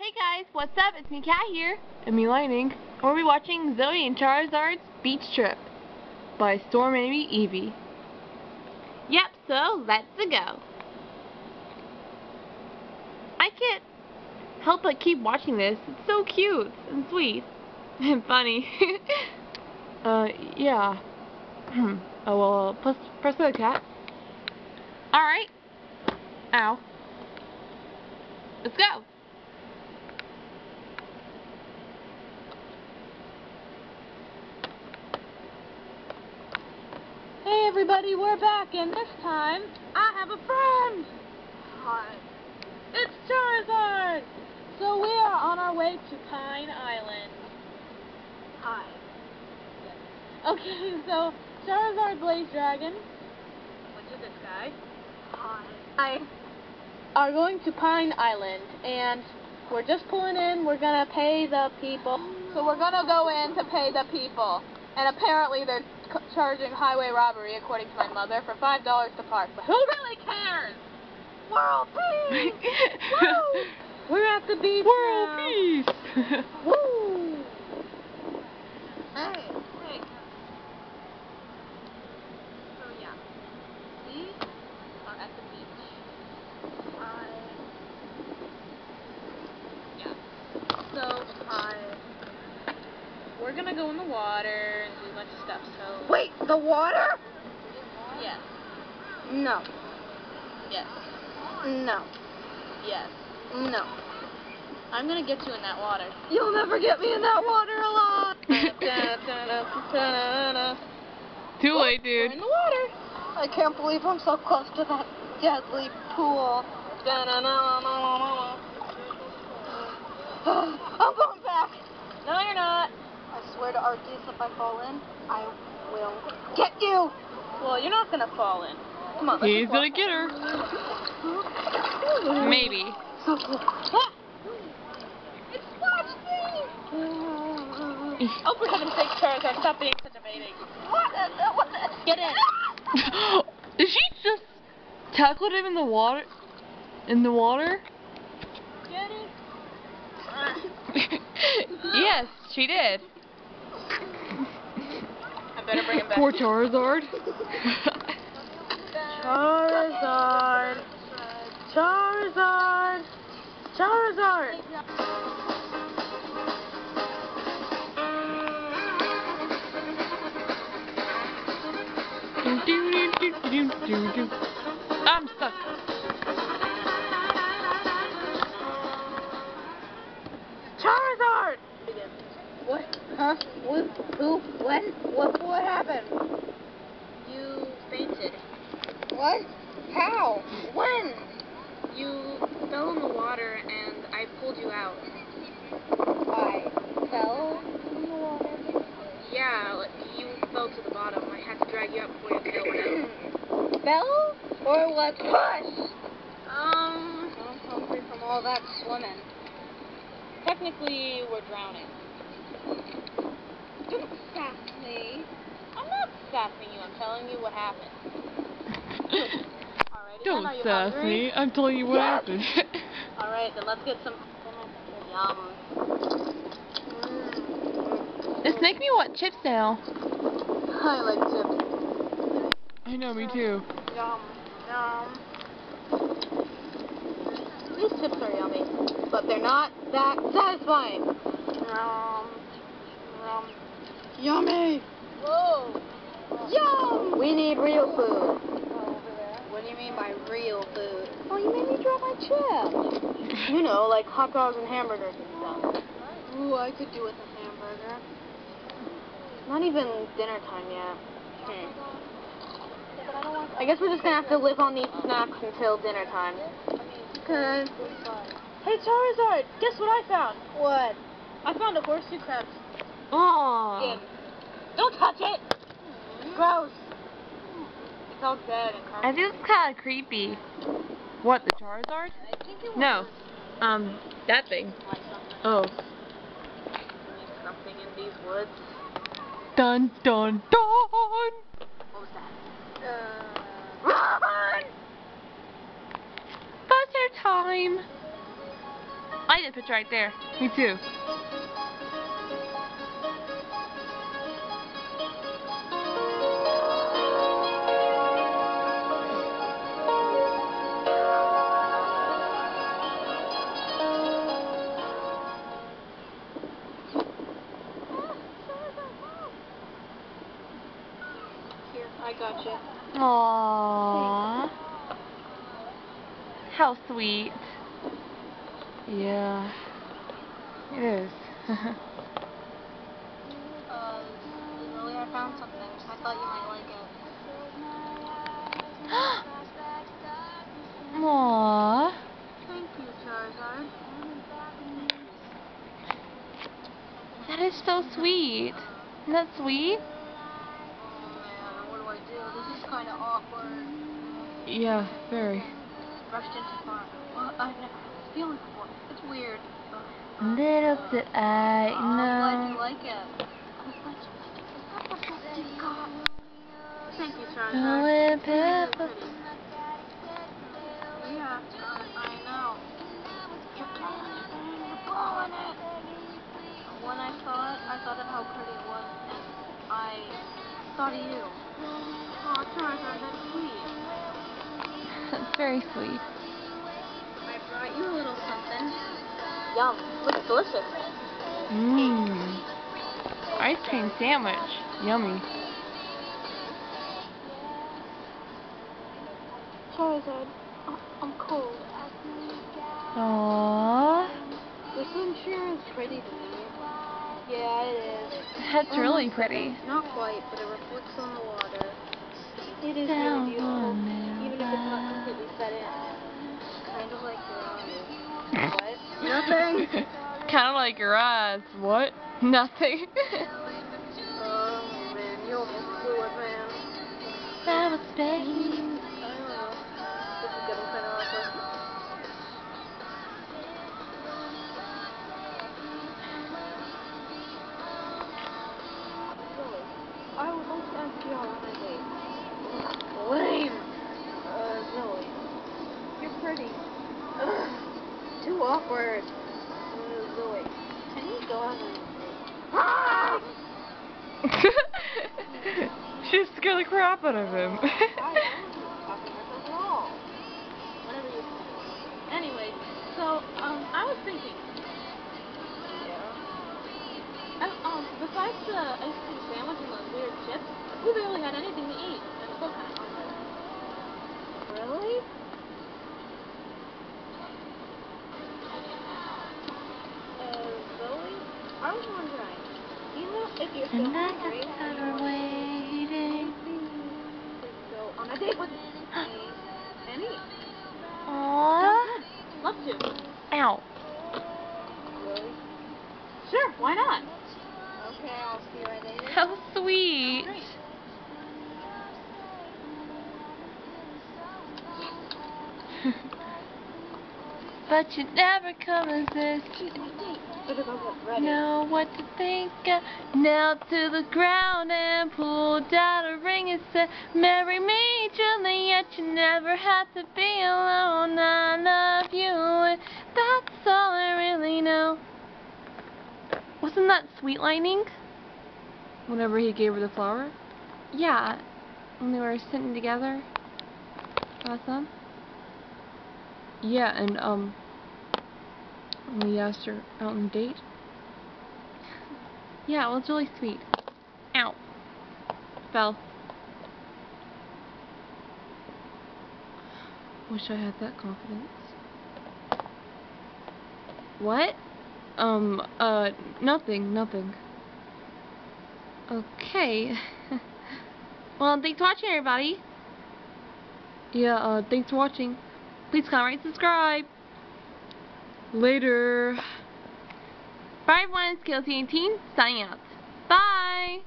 Hey guys, what's up? It's me, Kat here, and me Lightning. We'll be watching Zoe and Charizard's Beach Trip by Storm Amy Eevee. Yep, so let's go. I can't help but keep watching this. It's so cute and sweet and funny. Yeah. Oh well, press go, Cat. Alright. Ow. Let's go. Hey everybody, we're back, and this time, I have a friend! Hi. It's Charizard! So we are on our way to Pine Island. Hi. Yes. Okay, so Charizard Blaze Dragon, which is this guy, hi, are going to Pine Island, and we're just pulling in. We're gonna pay the people. So we're gonna go in to pay the people. And apparently they're charging highway robbery, according to my mother, for $5 to park. But who really cares? World peace! Woo! We're at the beach World now. peace! Woo! Hey. So yeah, we are at the beach. So we're gonna go in the water and do a bunch of stuff. So Wait, the water? yes, No. yes, No. yes. No. I'm gonna get you in that water. You'll never get me in that water alive! Too late, We're dude. in the water. I can't believe I'm so close to that deadly pool. I'm going back! No, you're not. I swear to Arceus, if I fall in, I will get you! Well, you're not gonna fall in. Come on, let's He's just gonna walk. get her. Maybe. So cool. Ah! It splashed me! Oh, for heaven's sake, Charizard, stop being such a baby. What? What the? Get in. Did she just tackled him in the water? In the water? Get it? Yes, she did. I better bring him back. Poor Charizard. Charizard. Charizard. Charizard. I'm stuck. Charizard. What? Huh? What? Who? When? What happened? You fainted. What? How? When? You fell in the water and I pulled you out. I fell in the water. Yeah, you fell to the bottom. I had to drag you up before your tail went out. Fell? Or what? Push! Um, I'm hungry from all that swimming. technically we're drowning. Don't sass me. I'm not sassing you, I'm telling you what happened. Alrighty, Don't then, are you sass hungry? me. I'm telling you what happened. Alright, then let's get some yum. It's making me want chips now. I like chips. I know, me too. Yum. Yum. These chips are yummy, but they're not that satisfying. Yum. Yum. Yummy! Whoa! Yum! We need real food. Over there. What do you mean by real food? Oh, you made me drop my chip. You know, like hot dogs and hamburgers and stuff. Ooh, I could do with a hamburger. Not even dinner time yet. I guess we're just gonna have to live on these snacks until dinner time. Okay. Hey Charizard, guess what I found? What? I found a horseshoe crab Aww. skin. Don't touch it! Gross. It's all dead and I crumbly. think it's kind of creepy. What, the Charizard? I think it No. That thing. like something. Oh. There's something in these woods. Dun dun dun! What was that? Robin! Buzzer time! I like that picture right there. Me too. Here, I got you. Aww. How sweet. Yeah. It is. Lily, I found something. I thought you might like it. Aww. Thank you, Charizard. That is so sweet. Isn't that sweet? Oh man, what do I do? This is kind of awkward. Yeah, very. Rushed into farm. Well, I've never had this feeling before. It's weird. Little did I I'm glad you know. like it. Thank you, Charizard. Oh, Really Peppa. pretty. Yeah, I know. You're playing your ball in it. When I saw it, I thought of how pretty it was, and I thought of you. Oh, Charizard, that's sweet. That's very sweet. I brought you a little something. Yum. Looks delicious. Mmm. Ice cream sandwich. Yummy. Charizard, I'm cold. Aww. The sun sure is pretty to me. Yeah, it is. That's really pretty. Not quite, but it reflects on the water. It is Down really beautiful, on there, even if it's not completely set in. Kind of like your eyes. What? Nothing. Kind of like your eyes. What? Nothing. Oh man, you almost blew it, man. That was big. I don't know. This is getting kind of awkward. Zoe, I would like to ask you out on a date. Lame. Zoe, you're pretty. Ugh, too awkward. Zoe, can you go on a date? Ah! She scared the crap out of him. I wasn't talking myself at all. Whatever you say. Anyway, so, I was thinking. Yeah. Besides the ice cream sandwich and those weird chips, we barely had anything to eat. I'm still kind of hungry. Really? Zoe, I was wondering, if you're still And I hungry, just had her waiting. go on a date with me and eat. Aww. Love to. Ow. Really? Sure, why not? Okay, I'll see you right later. How sweet. Great. But you never come as this. Better go get ready. Know what to think of. Knelt to the ground and pulled out a ring and said, marry me, Juliet. You never had to be alone. I love you, and that's all I really know. Wasn't that Sweet Lightning? Whenever he gave her the flower? Yeah, when they were sitting together. Awesome. Yeah, and when he asked her out on a date. Yeah, well, it's really sweet. Ow. Fell. Wish I had that confidence. What? Nothing. Okay. Well, thanks for watching, everybody. Yeah, thanks for watching. Please comment, rate, subscribe. Later. Bye, everyone. It's Kayla18 signing out. Bye.